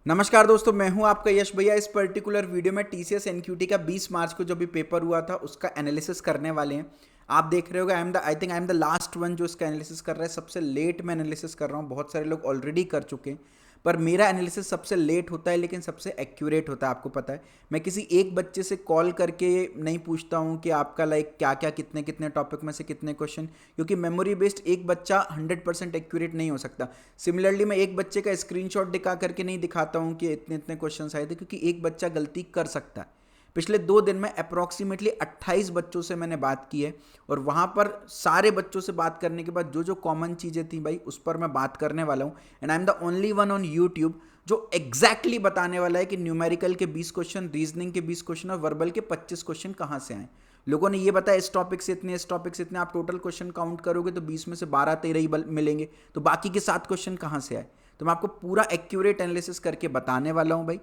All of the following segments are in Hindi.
नमस्कार दोस्तों, मैं हूं आपका यश भैया। इस पर्टिकुलर वीडियो में टीसीएस एनक्यूटी का 20 मार्च को जो भी पेपर हुआ था उसका एनालिसिस करने वाले हैं। आप देख रहे होगा I am the last one जो इसका एनालिसिस कर रहा है। सबसे लेट मैं एनालिसिस कर रहा हूं। बहुत सारे लोग ऑलरेडी कर चुके हैं, पर मेरा एनालिसिस सबसे लेट होता है लेकिन सबसे एक्यूरेट होता है। आपको पता है, मैं किसी एक बच्चे से कॉल करके नहीं पूछता हूं कि आपका लाइक क्या क्या कितने कितने टॉपिक में से कितने क्वेश्चन, क्योंकि मेमोरी बेस्ड एक बच्चा 100% एक्यूरेट नहीं हो सकता। सिमिलरली मैं एक बच्चे का स्क्रीनशॉट दिखा करके नहीं दिखाता हूं कि इतने इतने क्वेश्चन आए थे, क्योंकि एक बच्चा गलती कर सकता है। पिछले 2 दिन में अप्रॉक्सीमेटली 28 बच्चों से मैंने बात की है, और वहां पर सारे बच्चों से बात करने के बाद जो जो कॉमन चीज़ें थी भाई उस पर मैं बात करने वाला हूं। And I am the only one on YouTube जो एग्जैक्टली बताने वाला है कि न्यूमेरिकल के 20 क्वेश्चन, रीजनिंग के 20 क्वेश्चन और वर्बल के 25 क्वेश्चन कहाँ से आए। लोगों ने ये बताया इस टॉपिक से इतने, इस टॉपिक से इतने। आप टोटल क्वेश्चन काउंट करोगे तो 20 में से 12-13 ही मिलेंगे, तो बाकी के 7 क्वेश्चन कहाँ से आए। तो मैं आपको पूरा एक्यूरेट एनालिसिस करके बताने वाला हूं भाई।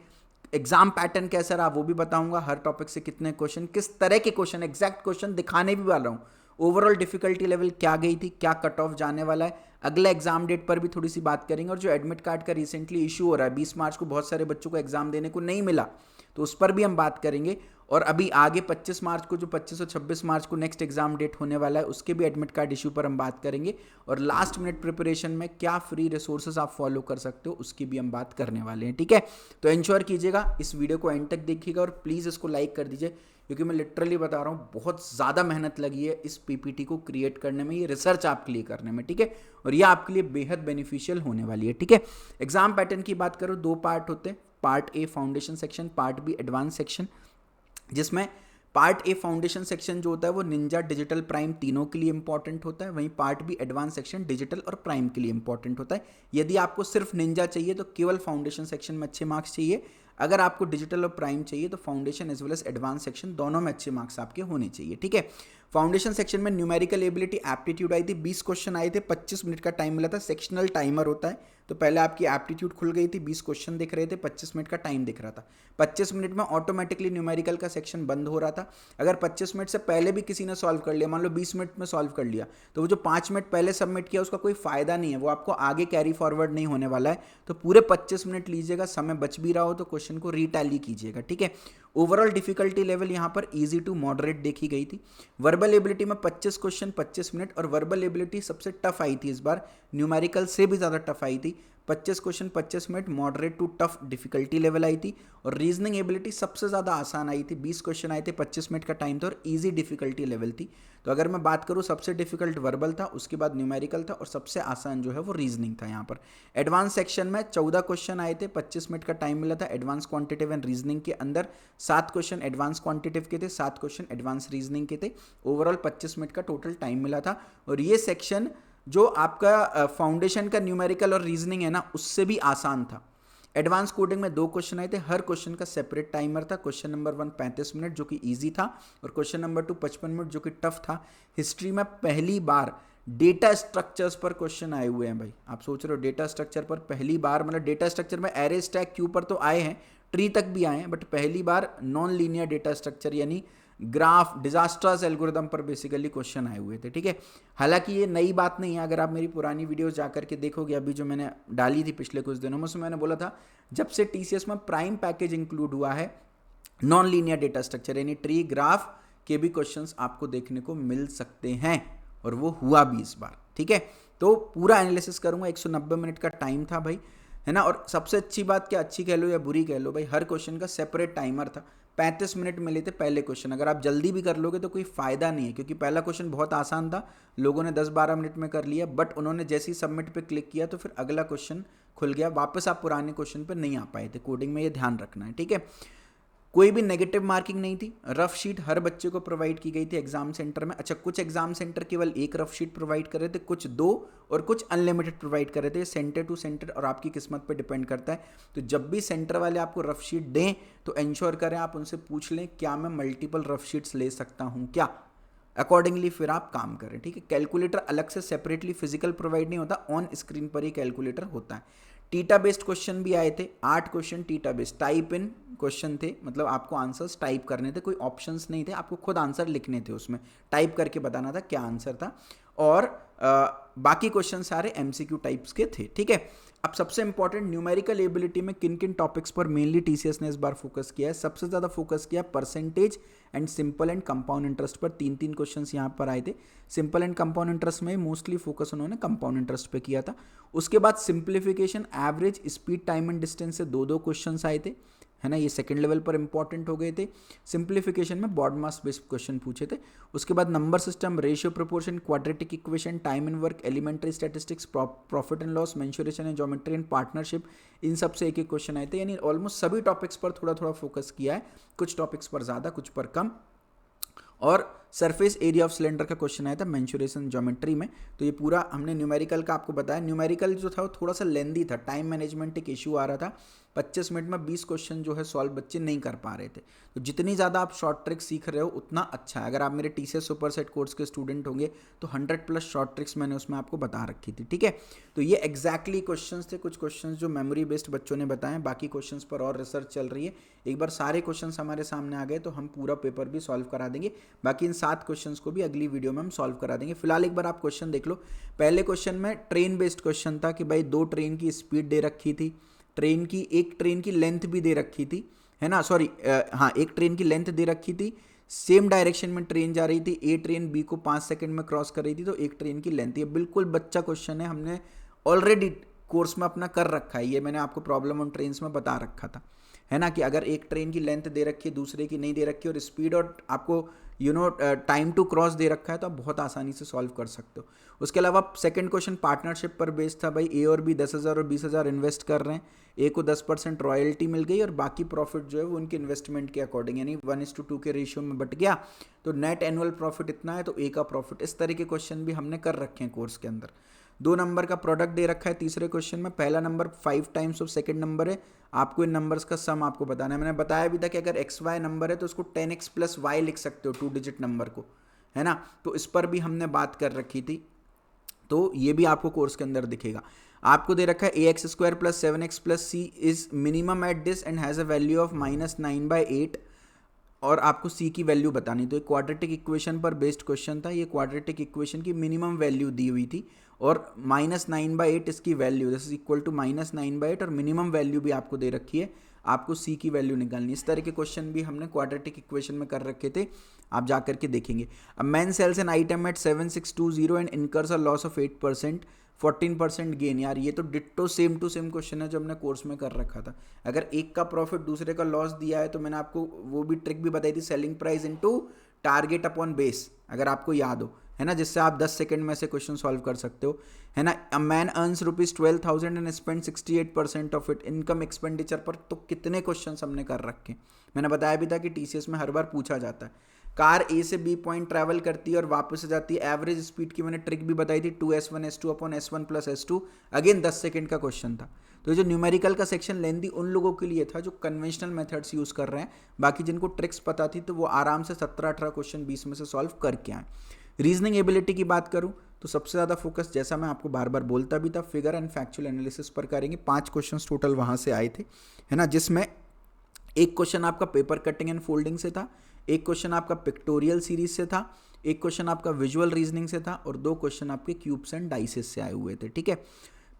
एग्जाम पैटर्न कैसा रहा वो भी बताऊंगा, हर टॉपिक से कितने क्वेश्चन, किस तरह के क्वेश्चन, एग्जैक्ट क्वेश्चन दिखाने भी वाला हूं। ओवरऑल डिफिकल्टी लेवल क्या गई थी, क्या कट ऑफ जाने वाला है, अगले एग्जाम डेट पर भी थोड़ी सी बात करेंगे। और जो एडमिट कार्ड का रिसेंटली इशू हो रहा है, 20 मार्च को बहुत सारे बच्चों को एग्जाम देने को नहीं मिला, तो उस पर भी हम बात करेंगे। और अभी आगे 25 मार्च को, जो 25 और 26 मार्च को नेक्स्ट एग्जाम डेट होने वाला है, उसके भी एडमिट कार्ड इशू पर हम बात करेंगे। और लास्ट मिनट प्रिपरेशन में क्या फ्री रिसोर्सेज आप फॉलो कर सकते हो उसकी भी हम बात करने वाले हैं, ठीक है। तो इंश्योर कीजिएगा इस वीडियो को एंड तक देखिएगा, और प्लीज़ इसको लाइक कर दीजिए, क्योंकि मैं लिटरली बता रहा हूँ बहुत ज़्यादा मेहनत लगी है इस पीपीटी को क्रिएट करने में, ये रिसर्च आपके लिए करने में, ठीक है। और ये आपके लिए बेहद बेनिफिशियल होने वाली है, ठीक है। एग्जाम पैटर्न की बात करो, 2 पार्ट होते हैं। Part A foundation section, part B advance section. जिसमें पार्ट ए फाउंडेशन सेक्शन जो होता है वो निंजा, डिजिटल, प्राइम तीनों के लिए इंपॉर्टेंट होता है। वहीं part B advance section digital और प्राइम के लिए इंपॉर्टेंट होता है। यदि आपको सिर्फ निंजा चाहिए तो केवल फाउंडेशन सेक्शन में अच्छे मार्क्स चाहिए। अगर आपको डिजिटल और प्राइम चाहिए तो foundation as well as advance section दोनों में अच्छे मार्क्स आपके होने चाहिए, ठीक है। फाउंडेशन सेक्शन में न्यूमेरिकल एबिलिटी एप्टीट्यूड आई थी, 20 क्वेश्चन आए थे, 25 मिनट का टाइम मिला था। सेक्शनल टाइमर होता है, तो पहले आपकी एप्टीट्यूड खुल गई थी, 20 क्वेश्चन दिख रहे थे, 25 मिनट का टाइम दिख रहा था। 25 मिनट में ऑटोमेटिकली न्यूमेरिकल का सेक्शन बंद हो रहा था। अगर 25 मिनट से पहले भी किसी ने सॉल्व कर लिया, मान लो 20 मिनट में सॉल्व कर लिया, तो वो जो 5 मिनट पहले सबमिट किया उसका कोई फायदा नहीं है, वो आपको आगे कैरी फॉरवर्ड नहीं होने वाला है। तो पूरे 25 मिनट लीजिएगा, समय बच भी रहा हो तो क्वेश्चन को रीटैली कीजिएगा, ठीक है। ओवरऑल डिफिकल्टी लेवल यहाँ पर इजी टू मॉडरेट देखी गई थी। वर्बल एबिलिटी में 25 क्वेश्चन 25 मिनट, और वर्बल एबिलिटी सबसे टफ आई थी इस बार, न्यूमेरिकल से भी ज़्यादा टफ आई थी। 25 question 25 minute, moderate to tough difficulty level आई थी। और रीजनिंग एबिलिटी सबसे ज़्यादा आसान आई थी, 20 क्वेश्चन आए थे, 25 मिनट का टाइम था और इजी डिफिकल्टी लेवल थी। तो अगर मैं बात करूँ, सबसे डिफिकल्ट वर्बल था, उसके बाद न्यूमेरिकल था, और सबसे आसान जो है वो रीजनिंग था यहाँ पर। एडवांस सेक्शन में 14 क्वेश्चन आए थे, 25 मिनट का टाइम मिला था। एडवांस क्वांटिटिव एंड रीजनिंग के अंदर 7 क्वेश्चन एडवांस क्वांटिटिव के थे, 7 क्वेश्चन एडवांस रीजनिंग के थे। ओवरऑल 25 मिनट का टोटल टाइम मिला था। और ये सेक्शन जो आपका फाउंडेशन का न्यूमेरिकल और रीजनिंग है ना, उससे भी आसान था। एडवांस कोडिंग में 2 क्वेश्चन आए थे, हर क्वेश्चन का सेपरेट टाइमर था। क्वेश्चन नंबर 1 35 मिनट जो कि इजी था, और क्वेश्चन नंबर 2 55 मिनट जो कि टफ था। हिस्ट्री में पहली बार डेटा स्ट्रक्चर्स पर क्वेश्चन आए हुए हैं भाई। आप सोच रहे हो डेटा स्ट्रक्चर पर पहली बार, मतलब डेटा स्ट्रक्चर में एरे, स्टैक, क्यू पर तो आए हैं, ट्री तक भी आए हैं, बट पहली बार नॉन लीनियर डेटा स्ट्रक्चर यानी ग्राफ, डिजास्टर्स एल्गोरिदम पर बेसिकली क्वेश्चन आए हुए थे, ठीक है। हालांकि ये नई बात नहीं है, अगर आप मेरी पुरानी वीडियोस जाकर के देखोगे, अभी जो मैंने डाली थी पिछले कुछ दिनों में, उसमें मैंने बोला था जब से टीसीएस में प्राइम पैकेज इंक्लूड हुआ है, नॉन लीनियर डेटा स्ट्रक्चर यानी ट्री, ग्राफ के भी क्वेश्चंस आपको देखने को मिल सकते हैं, और वो हुआ भी इस बार, ठीक है। तो पूरा एनालिसिस करूंगा, 190 मिनट का टाइम था भाई, है ना। और सबसे अच्छी बात, क्या अच्छी कह लो या बुरी कह लो भाई, हर क्वेश्चन का सेपरेट टाइमर था। 35 मिनट मिले थे पहले क्वेश्चन। अगर आप जल्दी भी कर लोगे तो कोई फायदा नहीं है, क्योंकि पहला क्वेश्चन बहुत आसान था, लोगों ने 10-12 मिनट में कर लिया, बट उन्होंने जैसे ही सबमिट पे क्लिक किया तो फिर अगला क्वेश्चन खुल गया, वापस आप पुराने क्वेश्चन पे नहीं आ पाए थे। कोडिंग में ये ध्यान रखना है, ठीक है। कोई भी नेगेटिव मार्किंग नहीं थी। रफ शीट हर बच्चे को प्रोवाइड की गई थी एग्जाम सेंटर में। अच्छा, कुछ एग्जाम सेंटर केवल एक रफ शीट प्रोवाइड कर रहे थे, कुछ 2, और कुछ अनलिमिटेड प्रोवाइड कर रहे थे। सेंटर टू सेंटर और आपकी किस्मत पे डिपेंड करता है। तो जब भी सेंटर वाले आपको रफ शीट दें तो इंश्योर करें, आप उनसे पूछ लें क्या मैं मल्टीपल रफ शीट्स ले सकता हूँ क्या, अकॉर्डिंगली फिर आप काम करें, ठीक है। कैलकुलेटर अलग से सेपरेटली फिजिकल प्रोवाइड नहीं होता, ऑन स्क्रीन पर ही कैलकुलेटर होता है। टीटा बेस्ड क्वेश्चन भी आए थे, 8 question theta based, type in question थे, मतलब आपको आंसर्स टाइप करने थे, कोई ऑप्शंस नहीं थे, आपको खुद आंसर लिखने थे, उसमें टाइप करके बताना था क्या आंसर था। और बाकी क्वेश्चन सारे एमसीक्यू टाइप्स के थे, ठीक है। अब सबसे इंपॉर्टेंट न्यूमेरिकल एबिलिटी में किन किन टॉपिक्स पर मेनली टीसीएस ने इस बार फोकस किया है? सबसे ज़्यादा फोकस किया percentage and simple and compound interest पर। तीन तीन क्वेश्चंस यहाँ पर आए थे। सिंपल एंड कंपाउंड इंटरेस्ट में मोस्टली फोकस उन्होंने कंपाउंड इंटरेस्ट पे किया था। उसके बाद simplification, average, speed, time and distance से दो दो क्वेश्चंस आए थे, है ना, ये सेकंड लेवल पर इंपॉर्टेंट हो गए थे। सिंप्लीफिकेशन में बॉड मास बेस्ड क्वेश्चन पूछे थे। उसके बाद number system, ratio proportion, quadratic equation, time and work, elementary statistics, profit and loss, mensuration and geometry and partnership, इन सब से एक एक क्वेश्चन आए थे। यानी ऑलमोस्ट सभी टॉपिक्स पर थोड़ा थोड़ा फोकस किया है, कुछ टॉपिक्स पर ज़्यादा, कुछ पर कम। और सरफेस एरिया ऑफ सिलेंडर का क्वेश्चन आया था मेंसुरेशन ज्योमेट्री में। तो ये पूरा हमने न्यूमेरिकल का आपको बताया। न्यूमेरिकल जो था वो थोड़ा सा लेंदी था, टाइम मैनेजमेंट एक इशू आ रहा था। 25 मिनट में 20 क्वेश्चन जो है सॉल्व बच्चे नहीं कर पा रहे थे। तो जितनी ज़्यादा आप शॉर्ट ट्रिक्स सीख रहे हो उतना अच्छा है। अगर आप मेरे टीसीएस सुपर सेट कोर्स के स्टूडेंट होंगे तो 100+ शॉर्ट ट्रिक्स मैंने उसमें आपको बता रखी थी, ठीक है। तो ये एग्जैक्टली क्वेश्चंस थे, कुछ क्वेश्चंस जो मेमोरी बेस्ड बच्चों ने बताए। बाकी क्वेश्चंस पर और रिसर्च चल रही है। एक बार सारे क्वेश्चंस हमारे सामने आ गए तो हम पूरा पेपर भी सॉल्व करा देंगे। बाकी इन 7 क्वेश्चंस को भी अगली वीडियो में हम सॉल्व करा देंगे। फिलहाल एक बार आप क्वेश्चन देख लो। पहले क्वेश्चन में ट्रेन बेस्ड क्वेश्चन था कि भाई 2 ट्रेन की स्पीड दे रखी थी, एक ट्रेन की लेंथ भी दे रखी थी, है ना, सॉरी हाँ, एक ट्रेन की लेंथ दे रखी थी, सेम डायरेक्शन में ट्रेन जा रही थी, ए ट्रेन बी को 5 सेकंड में क्रॉस कर रही थी, तो एक ट्रेन की लेंथ। ये बिल्कुल बच्चा क्वेश्चन है, हमने ऑलरेडी कोर्स में अपना कर रखा है। ये मैंने आपको प्रॉब्लम ऑन ट्रेन्स में बता रखा था, है ना, कि अगर एक ट्रेन की लेंथ दे रखी है, दूसरे की नहीं दे रखी है, और स्पीड और आपको टाइम टू क्रॉस दे रखा है, तो आप बहुत आसानी से सॉल्व कर सकते हो। उसके अलावा सेकंड क्वेश्चन पार्टनरशिप पर बेस्ड था। भाई ए और बी 10,000 और 20,000 इन्वेस्ट कर रहे हैं। ए को 10% रॉयल्टी मिल गई और बाकी प्रॉफिट जो है वो उनके इन्वेस्टमेंट के अकॉर्डिंग, यानी 1:2 के रेशियो में बट गया, तो नेट एनुअल प्रॉफिट इतना है, तो ए का प्रॉफिट। इस तरह के क्वेश्चन भी हमने कर रखे हैं कोर्स के अंदर। 2 नंबर का प्रोडक्ट दे रखा है तीसरे क्वेश्चन में। पहला number 5 times of second number है, आपको इन नंबर्स का सम आपको बताना है। मैंने बताया भी था कि अगर एक्स वाई नंबर है तो उसको 10x + y लिख सकते हो, 2 डिजिट नंबर को, है ना। तो इस पर भी हमने बात कर रखी थी, तो ये भी आपको कोर्स के अंदर दिखेगा। आपको दे रखा है ax² + 7x + c is minimum at this and has a value of -9/8, और आपको c की वैल्यू बतानी। तो एक क्वाड्रेटिक इक्वेशन पर बेस्ड क्वेश्चन था। ये क्वाड्रेटिक इक्वेशन की मिनिमम वैल्यू दी हुई थी और -9/8 इसकी value, this is equal to -9/8, और मिनिमम वैल्यू भी आपको दे रखी है, आपको c की वैल्यू निकालनी। इस तरह के क्वेश्चन भी हमने क्वाड्रेटिक इक्वेशन में कर रखे थे, आप जा करके देखेंगे। A man sells an item at 7620 and incurs a loss of 8%, 14% gain. यार ये तो ditto same to same question है जो हमने कोर्स में कर रखा था। अगर एक का प्रॉफिट दूसरे का लॉस दिया है तो मैंने आपको वो भी ट्रिक भी बताई थी, selling price into target upon base, अगर आपको याद हो, है ना, जिससे आप 10 सेकंड में से क्वेश्चन सॉल्व कर सकते हो, है ना। A man earns ₹12,000 and spend 68% of it. Income expenditure पर तो कितने क्वेश्चन हमने कर रखे। मैंने बताया भी था कि टीसीएस में हर बार पूछा जाता है। कार ए से बी पॉइंट ट्रैवल करती है और वापस आ जाती है, एवरेज स्पीड की मैंने ट्रिक भी बताई थी, 2s1s2/s1 + s2, अगेन 10 सेकंड का क्वेश्चन था। तो ये जो न्यूमेरिकल का सेक्शन लेंदी उन लोगों के लिए था जो कन्वेंशनल मेथड्स यूज कर रहे हैं। बाकी जिनको ट्रिक्स पता थी तो वो आराम से 17-18 क्वेश्चन 20 में से सॉल्व करके आए। रीजनिंग एबिलिटी की बात करूं तो सबसे ज़्यादा फोकस, जैसा मैं आपको बार बार बोलता भी था, फिगर एंड फैक्चुअल एनालिसिस पर करेंगे। 5 क्वेश्चन टोटल वहां से आए थे, है ना, जिसमें एक क्वेश्चन आपका पेपर कटिंग एंड फोल्डिंग से था, एक क्वेश्चन आपका पिक्टोरियल सीरीज से था, एक क्वेश्चन आपका विजुअल रीजनिंग से था, और 2 क्वेश्चन आपके क्यूब्स एंड डाइसेस से आए हुए थे, ठीक है।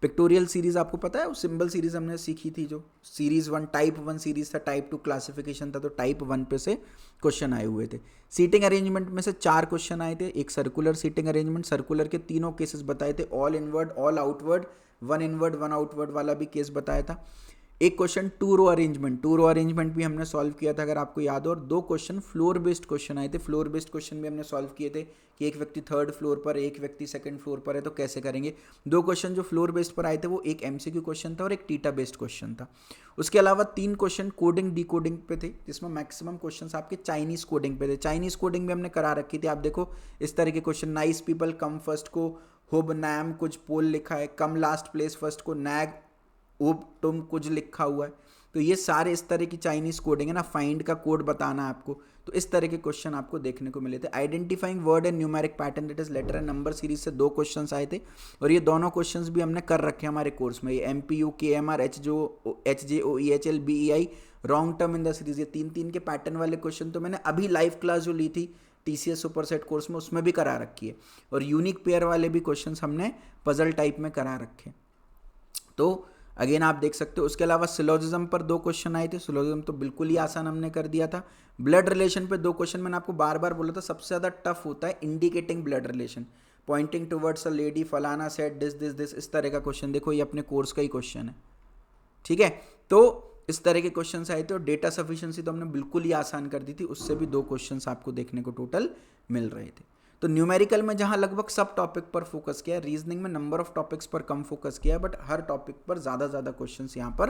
पिक्टोरियल सीरीज आपको पता है, वो सिंबल सीरीज हमने सीखी थी, जो सीरीज 1 टाइप 1 सीरीज था, टाइप 2 क्लासिफिकेशन था, तो टाइप 1 पे से क्वेश्चन आए हुए थे। सीटिंग अरेंजमेंट में से 4 क्वेश्चन आए थे। एक सर्कुलर सीटिंग अरेंजमेंट, सर्कुलर के तीनों केसेस बताए थे, all inward, all outward, 1 inward 1 outward वाला भी केस बताया था। एक क्वेश्चन 2 रो अरेंजमेंट भी हमने सॉल्व किया था, अगर आपको याद हो। और 2 क्वेश्चन फ्लोर बेस्ड क्वेश्चन आए थे। फ्लोर बेस्ड क्वेश्चन भी हमने सॉल्व किए थे कि एक व्यक्ति 3rd फ्लोर पर, एक व्यक्ति 2nd फ्लोर पर है, तो कैसे करेंगे। 2 क्वेश्चन जो फ्लोर बेस्ड पर आए थे वो एक एमसीक्यू क्वेश्चन था और एक टीटा बेस्ड क्वेश्चन था। उसके अलावा 3 क्वेश्चन कोडिंग डिकोडिंग पे थे, जिसमें मैक्सिमम क्वेश्चन आपके चाइनीज कोडिंग पे थे। चाइनीज कोडिंग भी हमने करा रखी थी। आप देखो इस तरह के question, nice people come first को हुब नैम कुछ पोल लिखा है, कम लास्ट प्लेस फर्स्ट को नैग उब तुम कुछ लिखा हुआ है। तो ये सारे इस तरह की चाइनीज कोडिंग है ना, फाइंड का कोड बताना है आपको। तो इस तरह के क्वेश्चन आपको देखने को मिले थे। Identifying word and numeric pattern, that is letter and number series से 2 क्वेश्चंस आए थे, और ये दोनों क्वेश्चंस भी हमने कर रखे हैं हमारे कोर्स में। ये MPU KMR HJO EHL BEI wrong term in the series, ये 3 के पैटर्न वाले क्वेश्चन तो मैंने अभी लाइव क्लास जो ली थी TCS सुपर सेट कोर्स में उसमें भी करा रखी है। और यूनिक पेयर वाले भी क्वेश्चन हमने पजल टाइप में करा रखे। तो अगेन आप देख सकते हो। उसके अलावा सिलोजिज्म पर 2 क्वेश्चन आए थे, सिलोजिज्म तो बिल्कुल ही आसान हमने कर दिया था। ब्लड रिलेशन पे 2 क्वेश्चन, मैंने आपको बार बार बोला था सबसे ज़्यादा टफ होता है indicating blood relation, pointing towards a lady, फलाना सेड दिस दिस दिस, इस तरह का क्वेश्चन। देखो ये अपने कोर्स का ही क्वेश्चन है, ठीक है। तो इस तरह के क्वेश्चन आए थे। और डेटा सफिशिएंसी तो हमने बिल्कुल ही आसान कर दी थी, उससे भी 2 क्वेश्चन आपको देखने को टोटल मिल रहे थे। तो न्यूमेरिकल में जहां लगभग सब टॉपिक पर फोकस किया, रीजनिंग में नंबर ऑफ टॉपिक्स पर कम फोकस किया, बट हर टॉपिक पर ज़्यादा क्वेश्चंस यहाँ पर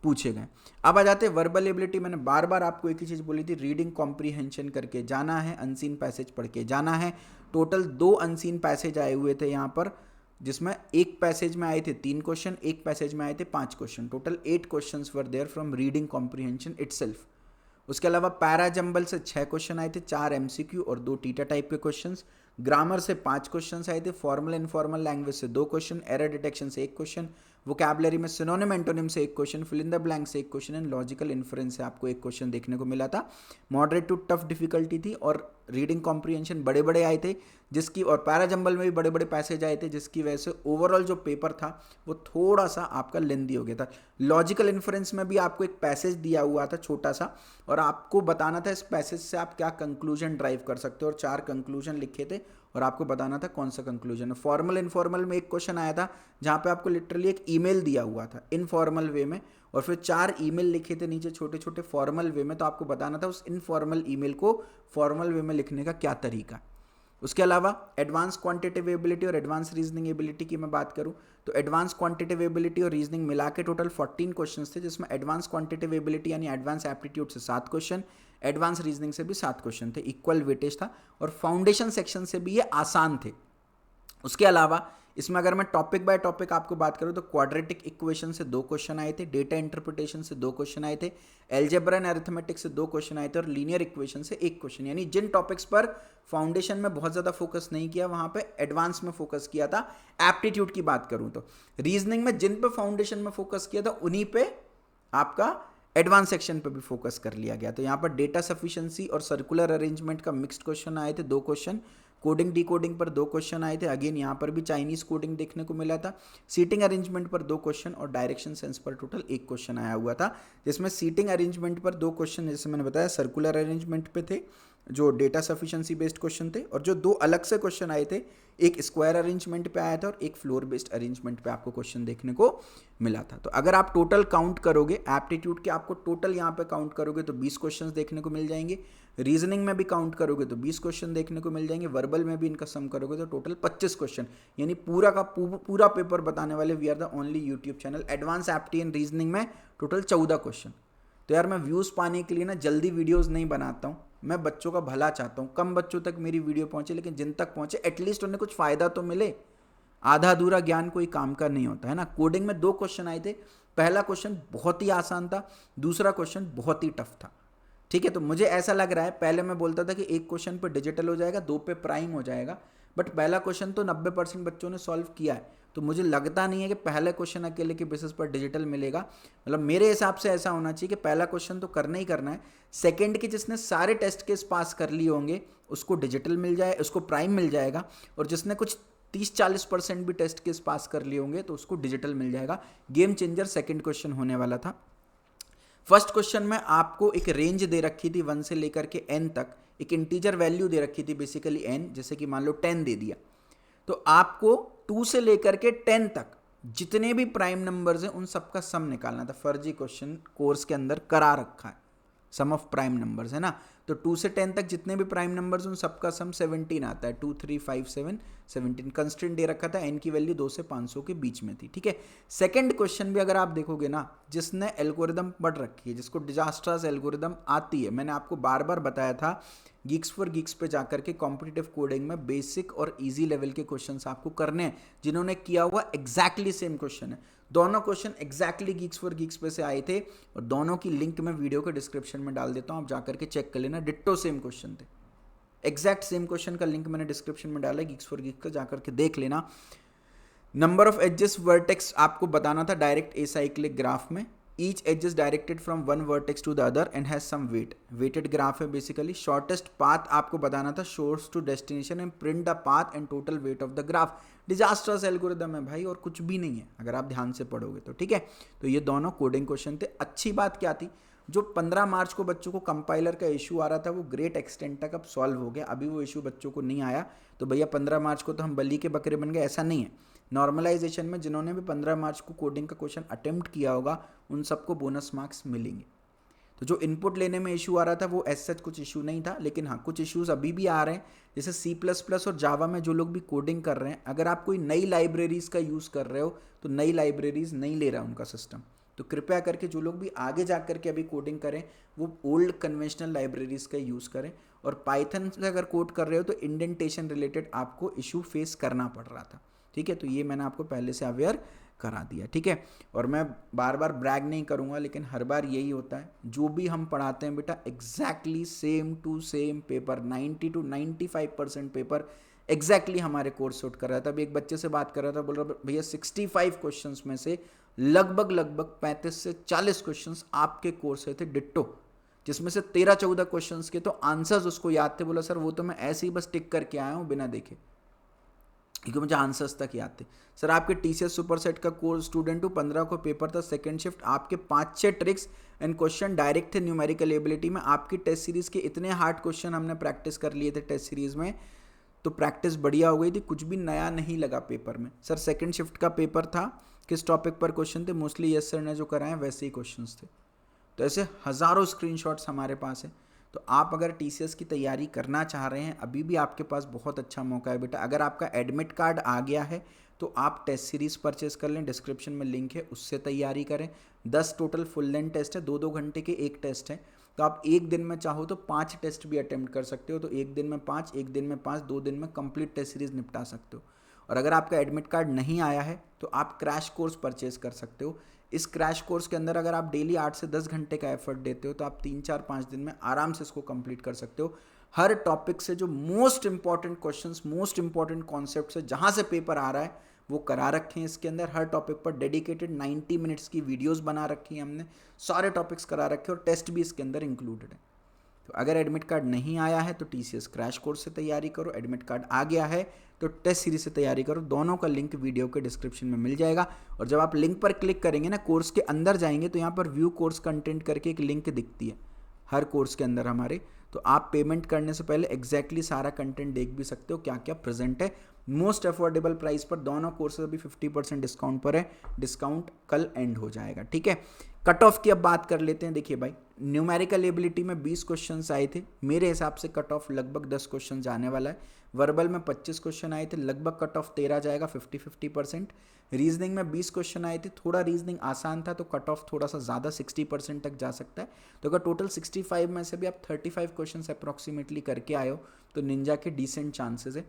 पूछे गए। अब आ जाते हैं वर्बल एबिलिटी। मैंने बार बार आपको एक ही चीज़ बोली थी, रीडिंग कॉम्प्रीहेंशन करके जाना है, अनसीन पैसेज पढ़ के जाना है। टोटल 2 अनसीन पैसेज आए हुए थे यहाँ पर, जिसमें एक पैसेज में आए थे 3 क्वेश्चन, एक पैसेज में आए थे 5 question. Total 8 questions were there from reading comprehension itself. उसके अलावा पैराजंबल से 6 क्वेश्चन आए थे, 4 एमसीक्यू और 2 टीटा टाइप के क्वेश्चंस। ग्रामर से 5 क्वेश्चंस आए थे, फॉर्मल इनफॉर्मल लैंग्वेज से 2 क्वेश्चन, एरर डिटेक्शन से 1 क्वेश्चन, वोकैबुलरी में सिनोनिम एंटोनिम से 1 question, fill in the blank से 1 क्वेश्चन एंड लॉजिकल इन्फ्रेंस से आपको 1 क्वेश्चन देखने को मिला था। मॉडरेट टू टफ डिफिकल्टी थी और रीडिंग कॉम्प्रीहेंशन बड़े बड़े आए थे, जिसकी, और पैराजंबल में भी बड़े बड़े पैसेज आए थे, जिसकी वजह से ओवरऑल जो पेपर था वो थोड़ा सा आपका लेंदी हो गया था। लॉजिकल इन्फ्रेंस में भी आपको एक पैसेज दिया हुआ था छोटा सा, और आपको बताना था इस पैसेज से आप क्या कंक्लूजन ड्राइव कर सकते हो, और 4 कंक्लूजन लिखे थे और आपको बताना था कौन सा कंक्लूजन है। फॉर्मल इनफॉर्मल में एक क्वेश्चन आया था जहाँ पे आपको लिटरली एक ईमेल दिया हुआ था इनफॉर्मल वे में, और फिर 4 ईमेल लिखे थे नीचे छोटे छोटे फॉर्मल वे में, तो आपको बताना था उस इनफॉर्मल ईमेल को फॉर्मल वे में लिखने का क्या तरीका। उसके अलावा एडवांस क्वांटिटेटिव एबिलिटी और एडवांस रीजनिंग एबिलिटी की मैं बात करूं तो एडवांस क्वांटिटेटिव एबिलिटी और रीजनिंग मिला के टोटल 14 क्वेश्चंस थे, जिसमें एडवांस क्वांटिटेटिव एबिलिटी यानी एडवांस एप्टीट्यूड से 7 क्वेश्चन, एडवांस रीजनिंग से भी 7 क्वेश्चन थे, इक्वल वेटेज था, और फाउंडेशन सेक्शन से भी ये आसान थे। उसके अलावा इसमें अगर मैं टॉपिक बाय टॉपिक आपको बात करूं तो क्वाड्रेटिक इक्वेशन से 2 क्वेश्चन आए थे, डेटा इंटरप्रिटेशन से 2 क्वेश्चन आए थे, एल्जेब्रा एंड अरिथमेटिक से 2 क्वेश्चन आए थे, और लीनियर इक्वेशन से 1 क्वेश्चन। यानी जिन टॉपिक्स पर फाउंडेशन में बहुत ज़्यादा फोकस नहीं किया वहां पे एडवांस में फोकस किया था। एप्टीट्यूड की बात करूं तो रीजनिंग में जिन पे फाउंडेशन में फोकस किया था उन्हीं पे आपका एडवांस सेक्शन पे भी फोकस कर लिया गया। तो यहाँ पर डेटा सफिशिएंसी और सर्कुलर अरेंजमेंट का मिक्स्ड क्वेश्चन आए थे 2 क्वेश्चन, कोडिंग डिकोडिंग पर 2 क्वेश्चन आए थे, अगेन यहाँ पर भी चाइनीज कोडिंग देखने को मिला था, सीटिंग अरेंजमेंट पर 2 क्वेश्चन और डायरेक्शन सेंस पर टोटल 1 क्वेश्चन आया हुआ था, जिसमें सीटिंग अरेंजमेंट पर 2 क्वेश्चन जैसे मैंने बताया सर्कुलर अरेंजमेंट पे थे जो डेटा सफिशिएंसी बेस्ड क्वेश्चन थे, और जो 2 अलग से क्वेश्चन आए थे, एक स्क्वायर अरेंजमेंट पे आया था और एक फ्लोर बेस्ड अरेंजमेंट पे आपको क्वेश्चन देखने को मिला था। तो अगर आप टोटल काउंट करोगे एप्टीट्यूड के, आपको टोटल यहाँ पे काउंट करोगे तो 20 क्वेश्चंस देखने को मिल जाएंगे, रीजनिंग में भी काउंट करोगे तो 20 क्वेश्चन देखने को मिल जाएंगे, वर्बल में भी इनका सम करोगे तो टोटल 25 क्वेश्चन, यानी पूरा का पूरा पेपर बताने वाले we are the only YouTube channel. Advance apti and reasoning में टोटल 14 क्वेश्चन। तो यार मैं व्यूज़ पाने के लिए ना जल्दी वीडियोज़ नहीं बनाता हूँ, मैं बच्चों का भला चाहता हूँ, कम बच्चों तक मेरी वीडियो पहुँचे, लेकिन जिन तक पहुँचे एटलीस्ट उन्हें कुछ फ़ायदा तो मिले। आधा अधूरा ज्ञान कोई काम का नहीं होता है ना। कोडिंग में 2 क्वेश्चन आए थे, पहला क्वेश्चन बहुत ही आसान था, दूसरा क्वेश्चन बहुत ही टफ था, ठीक है। तो मुझे ऐसा लग रहा है, पहले मैं बोलता था कि 1 क्वेश्चन पे डिजिटल हो जाएगा, 2 पे प्राइम हो जाएगा, बट पहला क्वेश्चन तो 90% बच्चों ने सॉल्व किया है, तो मुझे लगता नहीं है कि पहले क्वेश्चन अकेले के बेसिस पर डिजिटल मिलेगा। मतलब मेरे हिसाब से ऐसा होना चाहिए कि पहला क्वेश्चन तो करना ही करना है, सेकंड के जिसने सारे टेस्ट केस पास कर लिए होंगे उसको डिजिटल मिल जाए, उसको प्राइम मिल जाएगा, और जिसने कुछ 30-40% भी टेस्ट केस पास कर लिए होंगे तो उसको डिजिटल मिल जाएगा। गेम चेंजर सेकंड क्वेश्चन होने वाला था। फर्स्ट क्वेश्चन में आपको एक रेंज दे रखी थी 1 से लेकर के n तक, एक इंटीजर वैल्यू दे रखी थी बेसिकली n, जैसे कि मान लो 10 दे दिया, तो आपको 2 से लेकर के 10 तक जितने भी प्राइम नंबर्स हैं उन सबका सम निकालना था। फर्जी क्वेश्चन कोर्स के अंदर करा रखा है, सम ऑफ प्राइम नंबर्स है ना, तो 2 से 10 तक जितने भी प्राइम नंबर्स उन सबका सम 17 आता है। 2 3 5 7 17 कंस्टेंट दे रखा था, n की वैल्यू 2 से 500 के बीच में थी, ठीक है। सेकंड क्वेश्चन भी अगर आप देखोगे ना, जिसने एल्गोरिदम पढ़ रखी है, जिसको डिजास्ट्रस एल्गोरिदम आती है, मैंने आपको बार बार बताया था गीक्स फॉर गीक्स पे जाकर के कॉम्पिटिटिव कोडिंग में बेसिक और इजी लेवल के क्वेश्चंस आपको करने हैं, जिन्होंने किया हुआ एग्जैक्टली सेम क्वेश्चन है। दोनों question exactly Geeks for Geeks पे से आए थे, और दोनों की लिंक मैं वीडियो के डिस्क्रिप्शन में डाल देता हूँ, आप जाकर के चेक कर लेना। डिट्टो सेम क्वेश्चन थे, एग्जैक्ट सेम क्वेश्चन का लिंक मैंने डिस्क्रिप्शन में डाला है गीक्स फॉर गीक्स का, जाकर के देख लेना। नंबर ऑफ एजेस वर्टेक्स आपको बताना था डायरेक्ट एसाइक्लिक ग्राफ में, each edge is directed from one vertex to the other and has some weight, weighted graph है बेसिकली। शॉर्टेस्ट पाथ आपको बताना था, source to destination and print the path and total weight of the graph. Dijkstra's algorithm है भाई, और कुछ भी नहीं है अगर आप ध्यान से पढ़ोगे तो, ठीक है। तो ये दोनों कोडिंग क्वेश्चन थे। अच्छी बात क्या थी, जो 15 मार्च को बच्चों को कंपाइलर का इशू आ रहा था वो ग्रेट एक्सटेंट तक अब सॉल्व हो गया। अभी वो इशू बच्चों को नहीं आया तो भैया 15 मार्च को तो हम बली के बकरे बन गए, ऐसा नहीं है। नॉर्मलाइजेशन में जिन्होंने भी 15 मार्च को कोडिंग का क्वेश्चन अटेम्प्ट किया होगा उन सबको बोनस मार्क्स मिलेंगे। तो जो इनपुट लेने में इशू आ रहा था वो ऐसा कुछ इशू नहीं था, लेकिन हाँ कुछ इश्यूज अभी भी आ रहे हैं। जैसे C++ और जावा में जो लोग भी कोडिंग कर रहे हैं, अगर आप कोई नई लाइब्रेरीज का यूज़ कर रहे हो तो नई लाइब्रेरीज नहीं ले रहा उनका सिस्टम। तो कृपया करके जो लोग भी आगे जा करके अभी कोडिंग करें वो ओल्ड कन्वेंशनल लाइब्रेरीज का यूज़ करें। और पाइथन से अगर कोड कर रहे हो तो इंडेंटेशन रिलेटेड आपको इशू फेस करना पड़ रहा था, ठीक है। तो ये मैंने आपको पहले से अवेयर करा दिया, ठीक है। और मैं बार बार ब्रैग नहीं करूँगा, लेकिन हर बार यही होता है, जो भी हम पढ़ाते हैं बेटा exactly same to same paper, 90 to 95% paper exactly हमारे कोर्स शूट कर रहा था। अभी एक बच्चे से बात कर रहा था, बोल रहा भैया 65 क्वेश्चंस में से लगभग 35 से 40 क्वेश्चंस आपके कोर्स से थे डिट्टो, जिसमें से 13-14 क्वेश्चंस के तो आंसर्स उसको याद थे। बोला सर वो तो मैं ऐसे ही बस टिक करके आया हूँ बिना देखे, क्योंकि मुझे आंसर्स तक याद थे। सर आपके TCS सुपरसेट का कोर्स स्टूडेंट हूँ, 15 को पेपर था सेकंड शिफ्ट, आपके 5-6 ट्रिक्स एंड क्वेश्चन डायरेक्ट थे न्यूमेरिकल एबिलिटी में। आपकी टेस्ट सीरीज के इतने हार्ड क्वेश्चन हमने प्रैक्टिस कर लिए थे टेस्ट सीरीज में, तो प्रैक्टिस बढ़िया हो गई थी, कुछ भी नया नहीं लगा पेपर में। सर सेकंड शिफ्ट का पेपर था, किस टॉपिक पर क्वेश्चन थे? मोस्टली यस सर ने जो कराए वैसे ही क्वेश्चंस थे। तो ऐसे हज़ारों स्क्रीनशॉट्स हमारे पास है। तो आप अगर TCS की तैयारी करना चाह रहे हैं, अभी भी आपके पास बहुत अच्छा मौका है बेटा। अगर आपका एडमिट कार्ड आ गया है तो आप टेस्ट सीरीज़ परचेस कर लें, डिस्क्रिप्शन में लिंक है, उससे तैयारी करें। 10 टोटल फुल लेंथ टेस्ट है, 2-2 घंटे के एक टेस्ट है। तो आप एक दिन में चाहो तो 5 टेस्ट भी अटेम्प्ट कर सकते हो। तो एक दिन में 5, एक दिन में 5, 2 दिन में कंप्लीट टेस्ट सीरीज़ निपटा सकते हो। और अगर आपका एडमिट कार्ड नहीं आया है तो आप क्रैश कोर्स परचेज कर सकते हो। इस क्रैश कोर्स के अंदर अगर आप डेली 8 से 10 घंटे का एफर्ट देते हो तो आप 3-4-5 दिन में आराम से इसको कंप्लीट कर सकते हो। हर टॉपिक से जो most important questions, most important concept है, जहाँ से पेपर आ रहा है वो करा रखे हैं इसके अंदर। हर टॉपिक पर डेडिकेटेड 90 मिनट्स की वीडियोस बना रखी हैं हमने, सारे टॉपिक्स करा रखे हैं और टेस्ट भी इसके अंदर इंक्लूडेड है। तो अगर एडमिट कार्ड नहीं आया है तो TCS क्रैश कोर्स से तैयारी करो, एडमिट कार्ड आ गया है तो टेस्ट सीरीज से तैयारी करो। दोनों का लिंक वीडियो के डिस्क्रिप्शन में मिल जाएगा। और जब आप लिंक पर क्लिक करेंगे ना, कोर्स के अंदर जाएंगे तो यहाँ पर व्यू कोर्स कंटेंट करके एक लिंक दिखती है हर कोर्स के अंदर हमारे। तो आप पेमेंट करने से पहले एग्जैक्टली सारा कंटेंट देख भी सकते हो, क्या क्या प्रेजेंट है। मोस्ट अफोर्डेबल प्राइस पर दोनों कोर्सेज अभी 50% डिस्काउंट पर है, डिस्काउंट कल एंड हो जाएगा, ठीक है। कट ऑफ की अब बात कर लेते हैं। देखिए भाई, न्यूमेरिकल एबिलिटी में 20 क्वेश्चंस आए थे, मेरे हिसाब से कट ऑफ लगभग 10 क्वेश्चन जाने वाला है। वर्बल में 25 क्वेश्चन आए थे, लगभग कट ऑफ 13 जाएगा, 50-50%। रीजनिंग में 20 क्वेश्चन आए थे, थोड़ा रीजनिंग आसान था तो कट ऑफ थोड़ा सा ज़्यादा 60% तक जा सकता है। तो अगर टोटल 65 में से भी आप 35 क्वेश्चन अप्रॉक्सीमेटली करके आए हो तो निंजा के डिसेंट चांसेस है।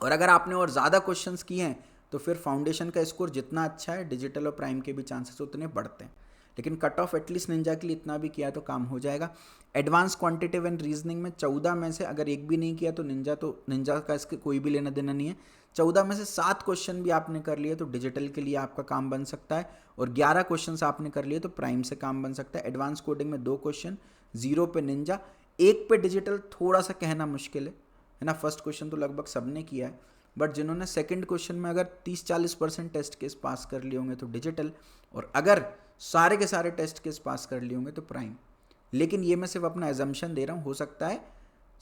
और अगर आपने और ज़्यादा क्वेश्चंस किए हैं तो फिर फाउंडेशन का स्कोर जितना अच्छा है, डिजिटल और प्राइम के भी चांसेस उतने बढ़ते हैं। लेकिन कट ऑफ एटलीस्ट निंजा के लिए इतना भी किया तो काम हो जाएगा। एडवांस क्वांटिटेटिव एंड रीजनिंग में 14 में से अगर एक भी नहीं किया तो निंजा का इसके कोई भी लेना देना नहीं है। 14 में से 7 क्वेश्चन भी आपने कर लिए तो डिजिटल के लिए आपका काम बन सकता है। और 11 क्वेश्चन आपने कर लिए तो प्राइम से काम बन सकता है। एडवांस कोडिंग में 2 क्वेश्चन, 0 पे निंजा, 1 पे डिजिटल थोड़ा सा कहना मुश्किल है ना। फर्स्ट क्वेश्चन तो लगभग सबने किया है, बट जिन्होंने सेकंड क्वेश्चन में अगर 30-40% टेस्ट केस पास कर लिए होंगे तो डिजिटल, और अगर सारे के सारे टेस्ट केस पास कर लिए होंगे तो प्राइम। लेकिन ये मैं सिर्फ अपना एजम्पशन दे रहा हूँ, हो सकता है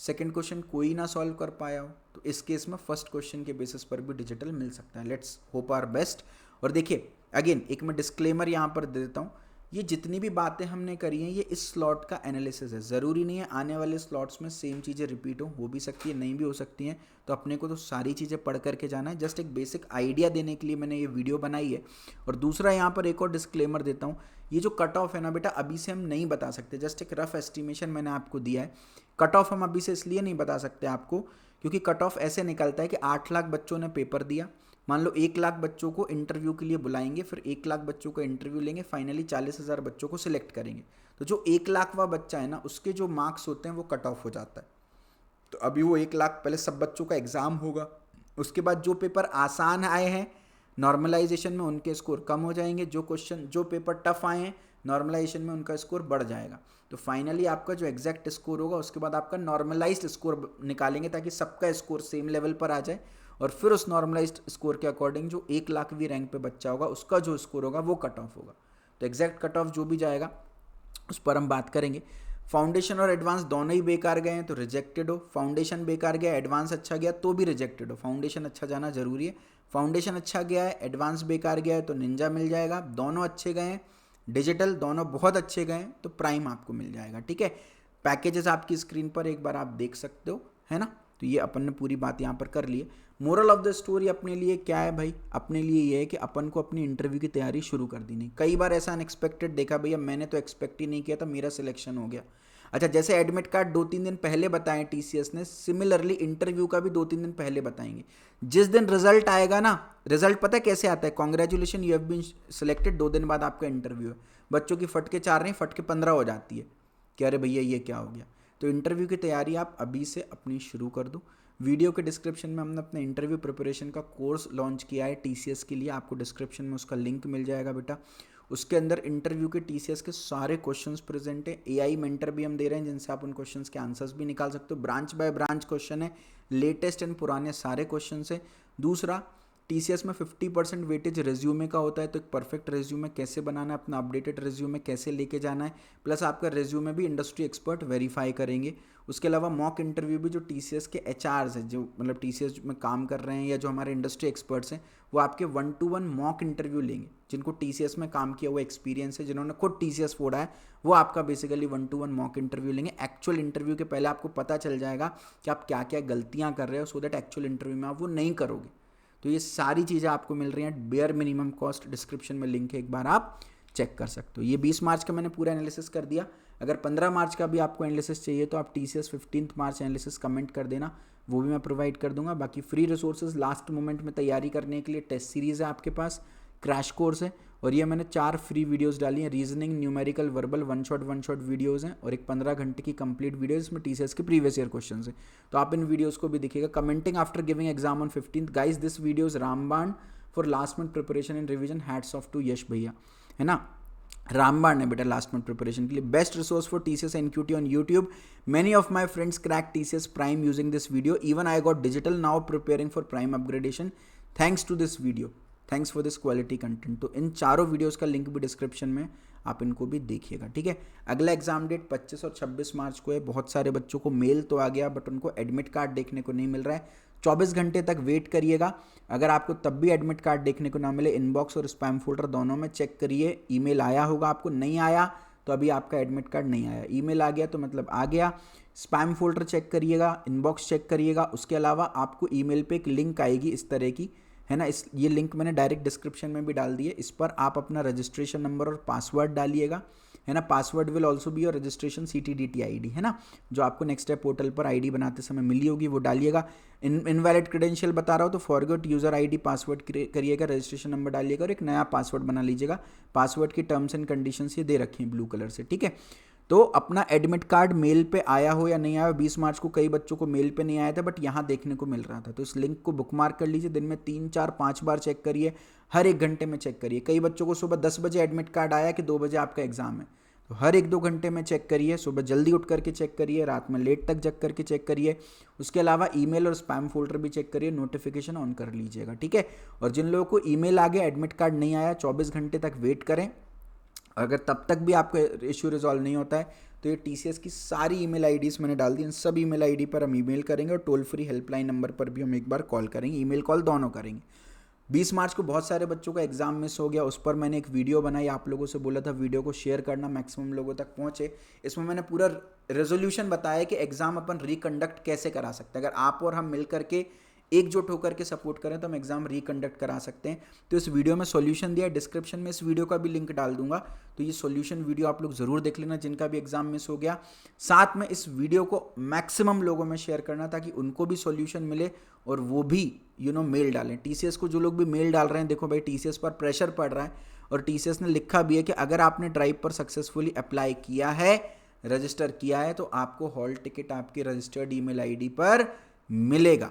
सेकंड क्वेश्चन कोई ना सॉल्व कर पाया हो, तो इस केस में फर्स्ट क्वेश्चन के बेसिस पर भी डिजिटल मिल सकता है। Let's hope our best. और देखिए अगेन एक मैं डिस्क्लेमर यहाँ पर दे देता हूँ, ये जितनी भी बातें हमने करी हैं ये इस स्लॉट का एनालिसिस है। ज़रूरी नहीं है आने वाले स्लॉट्स में सेम चीज़ें रिपीट हो भी सकती है, नहीं भी हो सकती हैं। तो अपने को तो सारी चीज़ें पढ़ करके जाना है। जस्ट एक बेसिक आइडिया देने के लिए मैंने ये वीडियो बनाई है। और दूसरा यहाँ पर एक और डिस्क्लेमर देता हूँ, ये जो कट ऑफ है ना बेटा, अभी से हम नहीं बता सकते, जस्ट एक रफ एस्टिमेशन मैंने आपको दिया है। कट ऑफ हम अभी से इसलिए नहीं बता सकते आपको क्योंकि कट ऑफ ऐसे निकलता है कि 8 लाख बच्चों ने पेपर दिया, मान लो 1 लाख बच्चों को इंटरव्यू के लिए बुलाएंगे, फिर 1 लाख बच्चों का इंटरव्यू लेंगे, फाइनली 40,000 बच्चों को सिलेक्ट करेंगे। तो जो 1 लाखवां बच्चा है ना, उसके जो मार्क्स होते हैं वो कट ऑफ हो जाता है। तो अभी वो 1 लाख पहले सब बच्चों का एग्ज़ाम होगा, उसके बाद जो पेपर आसान आए हैं नॉर्मलाइजेशन में उनके स्कोर कम हो जाएंगे, जो पेपर टफ आए हैं नॉर्मलाइजेशन में उनका स्कोर बढ़ जाएगा। तो फाइनली आपका जो एग्जैक्ट स्कोर होगा उसके बाद आपका नॉर्मलाइज्ड स्कोर निकालेंगे ताकि सबका स्कोर सेम लेवल पर आ जाए, और फिर उस नॉर्मलाइज्ड स्कोर के अकॉर्डिंग जो 1,00,000वीं रैंक पे बच्चा होगा उसका जो स्कोर होगा वो कट ऑफ होगा। तो एग्जैक्ट कट ऑफ जो भी जाएगा उस पर हम बात करेंगे। फाउंडेशन और एडवांस दोनों ही बेकार गए हैं तो रिजेक्टेड हो, फाउंडेशन बेकार गया एडवांस अच्छा गया तो भी रिजेक्टेड हो। फाउंडेशन अच्छा जाना जरूरी है, फाउंडेशन अच्छा गया है एडवांस बेकार गया है तो निंजा मिल जाएगा, दोनों अच्छे गए हैं, डिजिटल दोनों बहुत अच्छे गए हैं तो प्राइम आपको मिल जाएगा। ठीक है, पैकेजेस आपकी स्क्रीन पर एक बार आप देख सकते हो, है ना। तो ये अपन ने पूरी बात यहाँ पर कर ली है। मोरल ऑफ द स्टोरी अपने लिए क्या है भाई, अपने लिए ये है कि अपन को अपनी इंटरव्यू की तैयारी शुरू कर दी। नहीं, कई बार ऐसा अनएक्सपेक्टेड देखा, भैया मैंने तो एक्सपेक्ट ही नहीं किया था, मेरा सिलेक्शन हो गया। अच्छा, जैसे एडमिट कार्ड 2-3 दिन पहले बताएं टीसीएस ने, सिमिलरली इंटरव्यू का भी 2-3 दिन पहले बताएंगे। जिस दिन रिजल्ट आएगा ना, रिजल्ट पता है कैसे आता है, congratulation you have been selected, 2 दिन बाद आपका इंटरव्यू है। बच्चों की फटके 4 नहीं, फटके 15 हो जाती है कि अरे भैया ये क्या हो गया। तो इंटरव्यू की तैयारी आप अभी से अपनी शुरू कर दो। वीडियो के डिस्क्रिप्शन में हमने अपने इंटरव्यू प्रिपरेशन का कोर्स लॉन्च किया है टीसीएस के लिए, आपको डिस्क्रिप्शन में उसका लिंक मिल जाएगा बेटा। उसके अंदर इंटरव्यू के टीसीएस के सारे क्वेश्चंस प्रेजेंट है, एआई मेंटर भी हम दे रहे हैं जिनसे आप उन क्वेश्चंस के आंसर्स भी निकाल सकते हो। ब्रांच बाय ब्रांच क्वेश्चन है, लेटेस्ट एंड पुराने सारे क्वेश्चन है। दूसरा, टीसीएस में 50% वेटेज रेज्यूमे का होता है, तो एक परफेक्ट रेज्यूमे कैसे बनाना है, अपना अपडेटेड रेज्यूमे कैसे लेके जाना है, प्लस आपका रेज्यूमे भी इंडस्ट्री एक्सपर्ट वेरीफाई करेंगे। उसके अलावा मॉक इंटरव्यू भी जो टीसीएस के एचआरस हैं, जो मतलब टीसीएस में काम कर रहे हैं या जो हमारे इंडस्ट्री एक्सपर्ट्स हैं, वो आपके 1-to-1 मॉक इंटरव्यू लेंगे। जिनको टीसीएस में काम किया हुआ एक्सपीरियंस है, जिन्होंने खुद टीसीएस फोड़ा है, वो आपका बेसिकली 1-to-1 मॉक इंटरव्यू लेंगे। एक्चुअल इंटरव्यू के पहले आपको पता चल जाएगा कि आप क्या क्या गलतियाँ कर रहे हो, सो दैट एक्चुअल इंटरव्यू में आप वो नहीं करोगे। तो ये सारी चीज़ें आपको मिल रही हैं बेयर मिनिमम कॉस्ट, डिस्क्रिप्शन में लिंक है, एक बार आप चेक कर सकते हो। ये 20 मार्च का मैंने पूरा एनालिसिस कर दिया। अगर 15 मार्च का भी आपको एनालिसिस चाहिए तो आप TCS 15 मार्च एनालिसिस कमेंट कर देना, वो भी मैं प्रोवाइड कर दूंगा। बाकी फ्री रिसोर्सेज लास्ट मोमेंट में तैयारी करने के लिए टेस्ट सीरीज़ है आपके पास, क्रैश कोर्स है, और ये मैंने 4 फ्री वीडियोस डाली हैं, reasoning, numerical, verbal, one shot videos हैं, और एक 15 घंटे की कंप्लीट वीडियो जिसमें TCS के प्रीवियस ईयर क्वेश्चन है। तो आप इन वीडियोस को भी देखिएगा। Commenting after giving exam on 15th, guys this videos रामबाण for last minute preparation and revision, hats off to Yash भैया, है ना। रामबाण है बेटा लास्ट मिनट प्रिपरेशन के लिए। Best resource for TCS NQT on YouTube. Many of my friends crack TCS prime using this video, even I got digital now preparing for prime upgradation thanks to this video, thanks for this quality content. तो इन चारों वीडियोस का लिंक भी डिस्क्रिप्शन में, आप इनको भी देखिएगा। ठीक है, अगला एग्जाम डेट 25 और 26 मार्च को है। बहुत सारे बच्चों को मेल तो आ गया बट उनको एडमिट कार्ड देखने को नहीं मिल रहा है। 24 घंटे तक वेट करिएगा। अगर आपको तब भी एडमिट कार्ड देखने को ना मिले, इनबॉक्स और स्पैम फोल्डर दोनों में चेक करिए। ईमेल आया होगा आपको, नहीं आया तो अभी आपका एडमिट कार्ड नहीं आया। ईमेल आ गया तो मतलब आ गया। स्पैम फोल्डर चेक करिएगा, इनबॉक्स चेक करिएगा। उसके अलावा आपको ईमेल पे एक लिंक आएगी इस तरह की, है ना। ये लिंक मैंने डायरेक्ट डिस्क्रिप्शन में भी डाल दी है। इस पर आप अपना रजिस्ट्रेशन नंबर और पासवर्ड डालिएगा, है ना। Password will also be your registration CTDT ID, है ना, जो आपको नेक्स्ट स्टेप पोर्टल पर ID बनाते समय मिली होगी, वो डालिएगा। इनवैलिड क्रेडेंशियल बता रहा हूँ तो फॉरगेट यूजर ID पासवर्ड करिएगा, रजिस्ट्रेशन नंबर डालिएगा और एक नया पासवर्ड बना लीजिएगा। पासवर्ड की टर्म्स एंड कंडीशंस ये दे रखी हैं ब्लू कलर से, ठीक है। तो अपना एडमिट कार्ड मेल पे आया हो या नहीं आया, 20 मार्च को कई बच्चों को मेल पे नहीं आया था बट यहाँ देखने को मिल रहा था, तो इस लिंक को बुकमार्क कर लीजिए। दिन में 3, 4, 5 बार चेक करिए, हर 1 घंटे में चेक करिए। कई बच्चों को सुबह 10 बजे एडमिट कार्ड आया कि 2 बजे आपका एग्जाम है, तो हर 1-2 घंटे में चेक करिए। सुबह जल्दी उठ करके चेक करिए, रात में लेट तक जग करके चेक करिए। उसके अलावा ईमेल और स्पैम फोल्डर भी चेक करिए, नोटिफिकेशन ऑन कर लीजिएगा, ठीक है। और जिन लोगों को ईमेल आ गया, एडमिट कार्ड नहीं आया, 24 घंटे तक वेट करें। अगर तब तक भी आपका इश्यू रिजॉल्व नहीं होता है तो ये TCS की सारी ईमेल IDs मैंने डाल दी, इन सब ईमेल ID पर हम ईमेल करेंगे और टोल फ्री हेल्पलाइन नंबर पर भी हम एक बार कॉल करेंगे, ईमेल कॉल दोनों करेंगे। 20 मार्च को बहुत सारे बच्चों का एग्जाम मिस हो गया, उस पर मैंने एक वीडियो बनाई, आप लोगों से बोला था वीडियो को शेयर करना, मैक्सिमम लोगों तक पहुंचे। इसमें मैंने पूरा रेजोल्यूशन बताया कि एग्जाम अपन रिकंडक्ट कैसे करा सकते हैं। अगर आप और हम मिल करके एकजुट होकर के सपोर्ट करें तो हम एग्जाम रिकंडक्ट करा सकते हैं। तो इस वीडियो में सॉल्यूशन दिया है, डिस्क्रिप्शन में इस वीडियो का भी लिंक डाल दूंगा, तो ये सॉल्यूशन वीडियो आप लोग जरूर देख लेना जिनका भी एग्जाम मिस हो गया। साथ में इस वीडियो को मैक्सिमम लोगों में शेयर करना ताकि उनको भी सॉल्यूशन मिले और वो भी मेल डालें। TCS को जो लोग भी मेल डाल रहे हैं, देखो भाई TCS पर प्रेशर पड़ रहा है और TCS ने लिखा भी है कि अगर आपने ड्राइव पर सक्सेसफुली अप्लाई किया है, रजिस्टर किया है, तो आपको हॉल टिकट आपके रजिस्टर्ड ईमेल ID पर मिलेगा।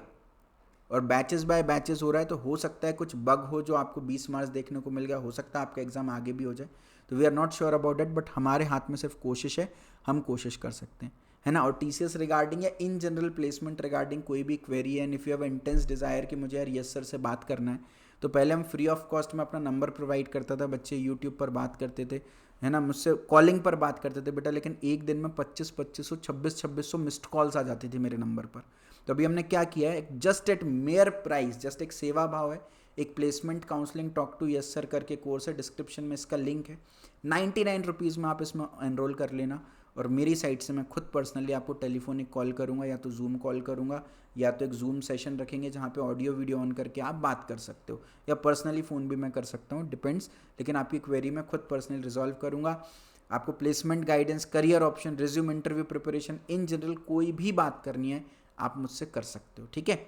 और बैचेस बाय बैचेस हो रहा है, तो हो सकता है कुछ बग हो जो आपको 20 मार्च देखने को मिल गया, हो सकता है आपका एग्जाम आगे भी हो जाए, तो we are not sure about date, but हमारे हाथ में सिर्फ कोशिश है, हम कोशिश कर सकते हैं, है ना। और टीसीएस रिगार्डिंग या इन जनरल प्लेसमेंट रिगार्डिंग कोई भी क्वेरी है, and if you have intense desire कि मुझे यार यस सर से बात करना है, तो पहले हम फ्री ऑफ कॉस्ट में अपना नंबर प्रोवाइड करता था, बच्चे यूट्यूब पर बात करते थे, है ना, मुझसे कॉलिंग पर बात करते थे बेटा, लेकिन एक दिन में 2500 2600 मिस्ड कॉल्स आ जाती थी मेरे नंबर पर। तो अभी हमने क्या किया है, just at mere price, just एक सेवा भाव है, एक placement counselling talk to yes sir करके कोर्स है, डिस्क्रिप्शन में इसका लिंक है, 99 रुपीज़ में आप इसमें एनरोल कर लेना, और मेरी साइड से मैं खुद पर्सनली आपको टेलीफोनिक कॉल करूंगा, या तो जूम कॉल करूंगा, या तो एक जूम सेशन रखेंगे जहाँ पे ऑडियो वीडियो ऑन करके आप बात कर सकते हो, या पर्सनली फ़ोन भी मैं कर सकता हूँ, डिपेंड्स, लेकिन आपकी क्वेरी मैं खुद पर्सनली रिजॉल्व करूँगा। आपको placement guidance, career option, resume, interview preparation, in general कोई भी बात करनी है आप मुझसे कर सकते हो, ठीक है।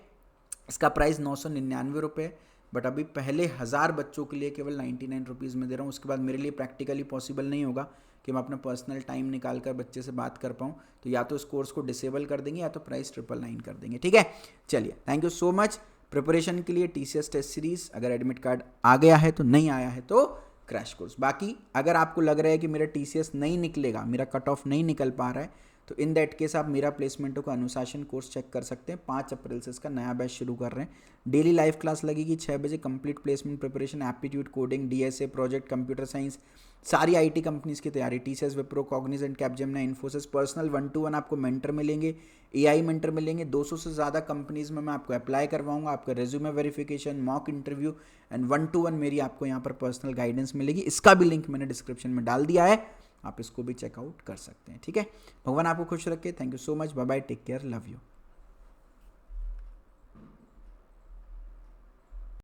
इसका प्राइस 999 रुपये, बट अभी पहले 1000 बच्चों के लिए केवल 99 रुपीज़ में दे रहा हूँ, उसके बाद मेरे लिए प्रैक्टिकली पॉसिबल नहीं होगा कि मैं अपना पर्सनल टाइम निकाल कर बच्चे से बात कर पाऊँ, तो या तो इस कोर्स को डिसेबल कर देंगे या तो प्राइस 999 कर देंगे, ठीक है। चलिए, thank you so much. Preparation के लिए टीसीएस टेस्ट सीरीज, अगर एडमिट कार्ड आ गया है तो, नहीं आया है तो क्रैश कोर्स। बाकी अगर आपको लग रहा है कि मेरा टीसीएस नहीं निकलेगा, मेरा कट ऑफ नहीं निकल पा रहा है, तो इन दैट केस आप मेरा प्लेसमेंटों का अनुशासन कोर्स चेक कर सकते हैं। 5 अप्रैल से इसका नया बैच शुरू कर रहे हैं। डेली लाइव क्लास लगेगी 6 बजे, complete placement preparation, aptitude, coding, DSA, project, computer science, सारी आईटी कंपनीज की तैयारी, TCS, Wipro, Cognizant, Capgemini, Infosys, personal 1-to-1 आपको मेंटर मिलेंगे, एआई मेंटर मिलेंगे, 200 से ज़्यादा कंपनीज में मैं आपको अप्लाई करवाऊंगा, आपका resume verification, mock interview, and 1-to-1 मेरी आपको यहाँ पर पर्सनल गाइडेंस मिलेगी। इसका भी लिंक मैंने डिस्क्रिप्शन में डाल दिया है, आप इसको भी चेकआउट कर सकते हैं, ठीक है। भगवान आपको खुश रखे। Thank you so much, bye bye, take care, love you.